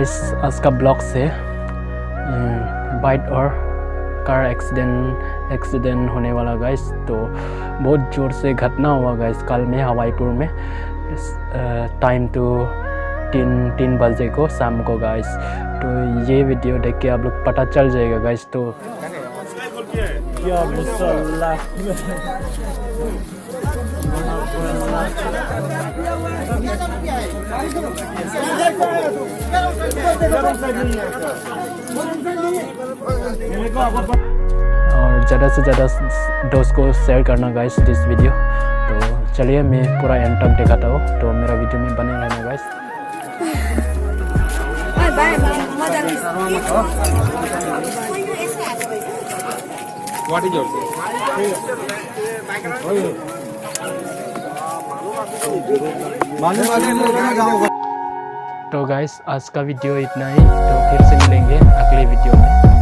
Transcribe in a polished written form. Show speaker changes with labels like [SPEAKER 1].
[SPEAKER 1] Guys आज का blog से बाइक और कार एक्सीडेंट होने वाला गाइस। तो बहुत ज़ोर से घटना हुआ गाइस कल में हवाईपुर में। टाइम तो 3 बजे को शाम को गाइस। तो ये वीडियो देख के आप लोग पता चल जाएगा गाइस। तो और ज़्यादा से ज़्यादा दोस्त को शेयर करना गाइस दिस वीडियो। तो चलिए मैं पूरा एंड तक दिखाता हूँ, तो मेरा वीडियो में बने रहना गाइस।
[SPEAKER 2] What is yours?
[SPEAKER 1] तो गाइस आज का वीडियो इतना ही। तो फिर से मिलेंगे अगले वीडियो में।